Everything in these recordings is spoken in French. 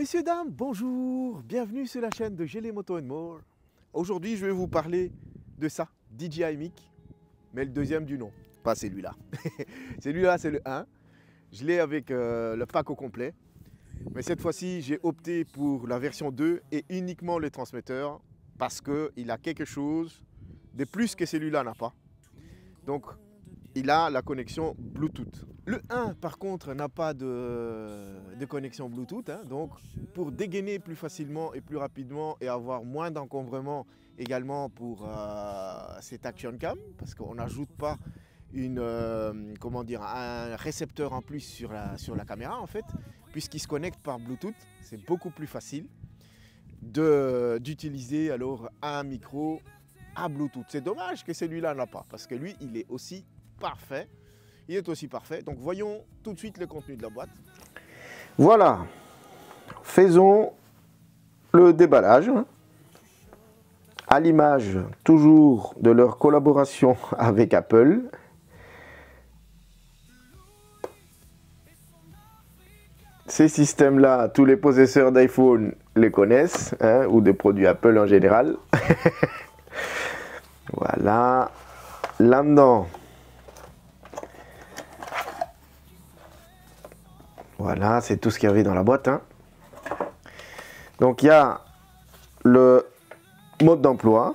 Messieurs, dames, bonjour, bienvenue sur la chaîne de GLE Moto & More. Aujourd'hui, je vais vous parler de ça, DJI Mic, mais le deuxième du nom, pas celui-là. Celui-là, c'est le 1. Je l'ai avec le pack au complet. Mais cette fois-ci, j'ai opté pour la version 2 et uniquement le transmetteur parce qu'il a quelque chose de plus que celui-là n'a pas. Donc, il a la connexion Bluetooth. Le 1, par contre, n'a pas de connexion Bluetooth. Donc, pour dégainer plus facilement et plus rapidement et avoir moins d'encombrement également pour cette Action Cam, parce qu'on n'ajoute pas un récepteur en plus sur la caméra, en fait, puisqu'il se connecte par Bluetooth, c'est beaucoup plus facile d'utiliser alors un micro à Bluetooth. C'est dommage que celui-là n'a pas, parce que lui, il est aussi parfait. Il est aussi parfait. Donc voyons tout de suite le contenu de la boîte. Voilà. Faisons le déballage. À l'image toujours de leur collaboration avec Apple. Ces systèmes-là, tous les possesseurs d'iPhone les connaissent, ou des produits Apple en général. Voilà. Là-dedans, voilà, c'est tout ce qu'il y avait dans la boîte. Donc il y a le mode d'emploi,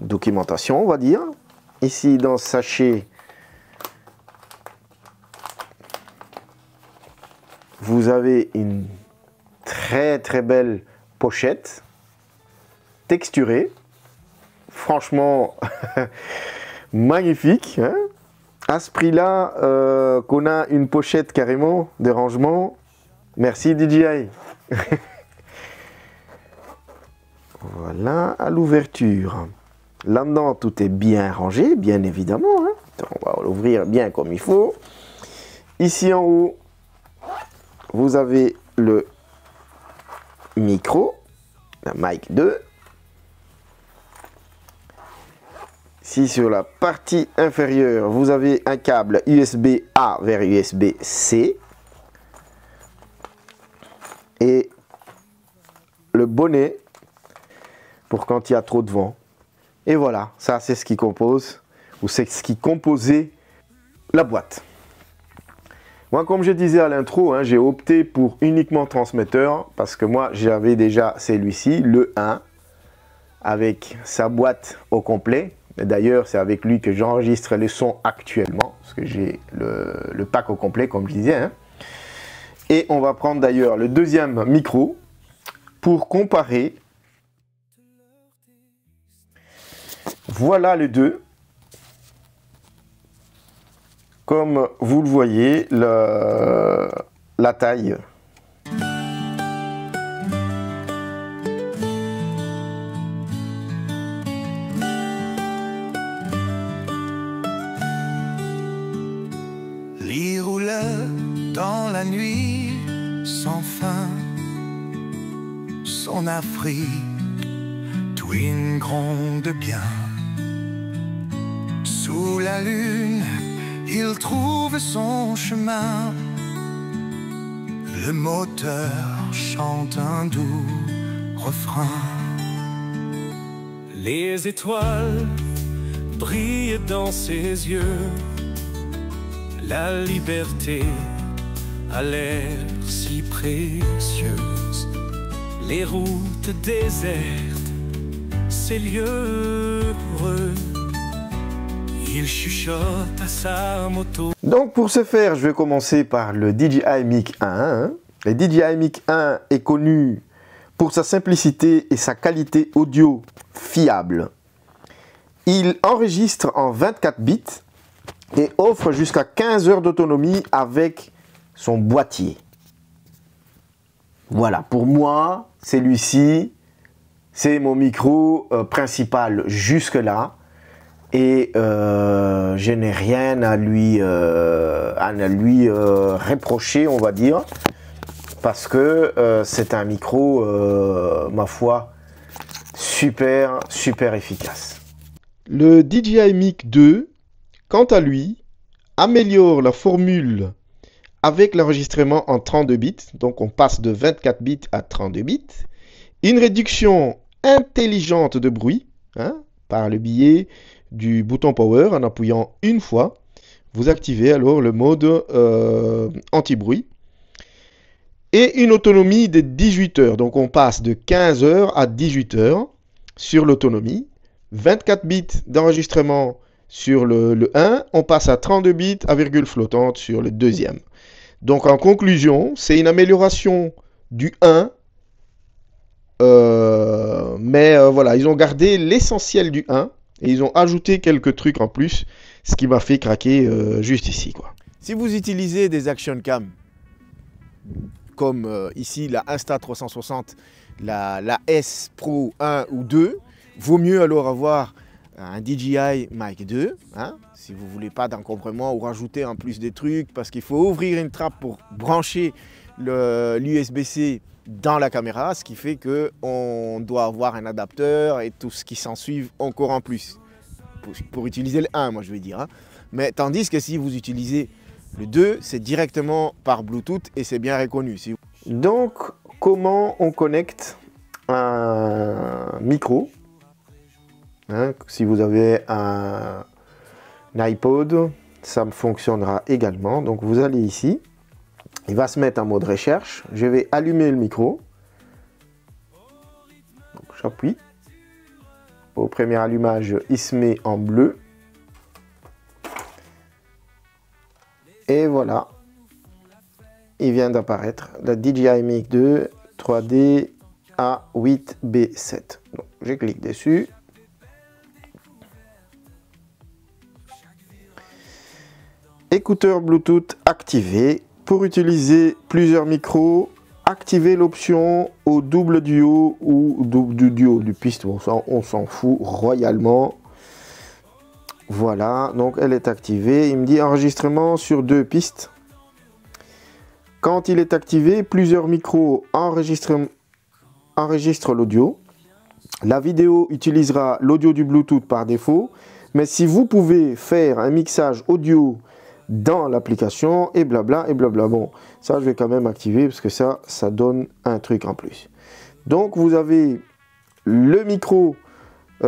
documentation on va dire. Ici dans ce sachet, vous avez une très belle pochette texturée. Franchement, magnifique. À ce prix-là, qu'on a une pochette carrément de rangement. Merci DJI. Voilà, à l'ouverture. Là-dedans, tout est bien rangé, bien évidemment. On va l'ouvrir bien comme il faut. Ici en haut, vous avez le micro, la mic 2. Ici sur la partie inférieure, vous avez un câble USB-A vers USB-C. Et le bonnet pour quand il y a trop de vent. Et voilà, ça c'est ce qui compose, ou c'est ce qui composait la boîte. Moi, comme je disais à l'intro, j'ai opté pour uniquement transmetteur parce que moi j'avais déjà celui-ci, le 1, avec sa boîte au complet. D'ailleurs, c'est avec lui que j'enregistre les sons actuellement, parce que j'ai le pack au complet, comme je disais. Et on va prendre d'ailleurs le deuxième micro pour comparer. Voilà les deux. Comme vous le voyez, la taille. Dans la nuit sans fin, son Afrique, Twin gronde bien. Sous la lune, il trouve son chemin. Le moteur chante un doux refrain. Les étoiles brillent dans ses yeux. La liberté a l'air si précieuse. Les routes désertes, ces lieux heureux. Il chuchote à sa moto. Donc pour ce faire, je vais commencer par le DJI Mic 1. Le DJI Mic 1 est connu pour sa simplicité et sa qualité audio fiable. Il enregistre en 24 bits et offre jusqu'à 15 heures d'autonomie avec son boîtier. Voilà, pour moi, celui-ci, c'est mon micro principal jusque là. Et je n'ai rien à lui reprocher, on va dire, parce que c'est un micro, ma foi, super efficace. Le DJI Mic 2, quant à lui, améliore la formule avec l'enregistrement en 32 bits. Donc on passe de 24 bits à 32 bits. Une réduction intelligente de bruit, hein, par le biais du bouton Power en appuyant une fois. Vous activez alors le mode anti-bruit. Et une autonomie de 18 heures. Donc on passe de 15 heures à 18 heures sur l'autonomie. 24 bits d'enregistrement sur le 1. On passe à 32 bits à virgule flottante sur le deuxième. Donc en conclusion, c'est une amélioration du 1. Mais voilà, ils ont gardé l'essentiel du 1. Et ils ont ajouté quelques trucs en plus. Ce qui m'a fait craquer juste ici, quoi. Si vous utilisez des action cam, comme ici la Insta360, la S Pro 1 ou 2, vaut mieux alors avoir un DJI Mic 2, hein, si vous ne voulez pas d'encombrement ou rajouter en plus des trucs, parce qu'il faut ouvrir une trappe pour brancher l'USB-C dans la caméra, ce qui fait qu'on doit avoir un adapteur et tout ce qui s'ensuit encore en plus, pour utiliser le 1, moi je vais dire. Hein. Mais tandis que si vous utilisez le 2, c'est directement par Bluetooth et c'est bien reconnu. Donc, comment on connecte un micro, hein, si vous avez un iPod, ça fonctionnera également. Donc, vous allez ici. Il va se mettre en mode recherche. Je vais allumer le micro. J'appuie. Au premier allumage, il se met en bleu. Et voilà, il vient d'apparaître la DJI Mic 2 3D A8B7. Donc, je clique dessus. Écouteurs Bluetooth activé. Pour utiliser plusieurs micros, activez l'option au double duo ou du duo du piste. On s'en fout royalement. Voilà, donc elle est activée. Il me dit enregistrement sur 2 pistes. Quand il est activé, plusieurs micros enregistrent l'audio. La vidéo utilisera l'audio du Bluetooth par défaut. Mais si vous pouvez faire un mixage audio dans l'application et blabla et blabla. Bon, ça je vais quand même activer parce que ça donne un truc en plus. Donc vous avez le micro du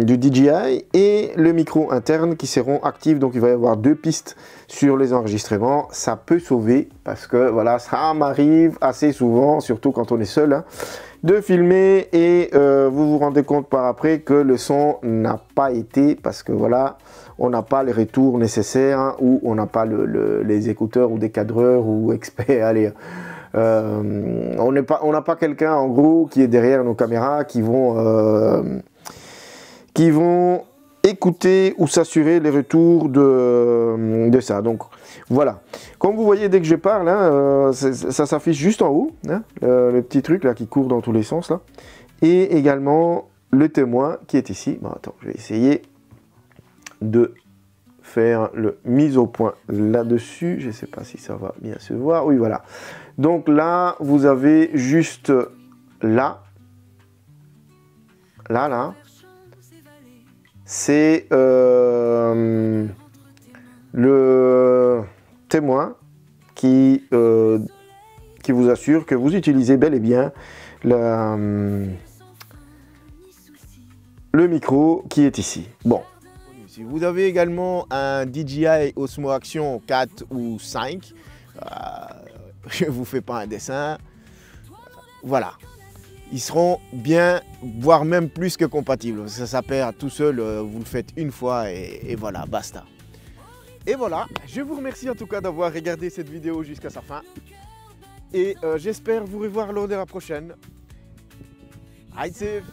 DJI et le micro interne qui seront actifs. Donc il va y avoir 2 pistes sur les enregistrements. Ça peut sauver parce que voilà, ça m'arrive assez souvent, surtout quand on est seul, hein, de filmer et vous vous rendez compte par après que le son n'a pas été parce que voilà, on n'a pas les retours nécessaires, hein, ou on n'a pas les écouteurs ou des cadreurs ou experts. Allez, on n'a pas quelqu'un en gros qui est derrière nos caméras qui vont écouter ou s'assurer les retours de ça. Donc voilà, comme vous voyez dès que je parle, hein, ça s'affiche juste en haut, hein, le petit truc là qui court dans tous les sens là, et également le témoin qui est ici. Bon, attends, je vais essayer de faire le mise au point là-dessus. Je ne sais pas si ça va bien se voir. Oui, voilà. Donc là, vous avez juste là. C'est le témoin qui vous assure que vous utilisez bel et bien le micro qui est ici. Bon. Si vous avez également un DJI Osmo Action 4 ou 5, je ne vous fais pas un dessin, voilà. Ils seront bien, voire même plus que compatibles. Ça perd tout seul, vous le faites une fois et voilà, basta. Et voilà, je vous remercie en tout cas d'avoir regardé cette vidéo jusqu'à sa fin. Et j'espère vous revoir lors de la prochaine. Ride safe!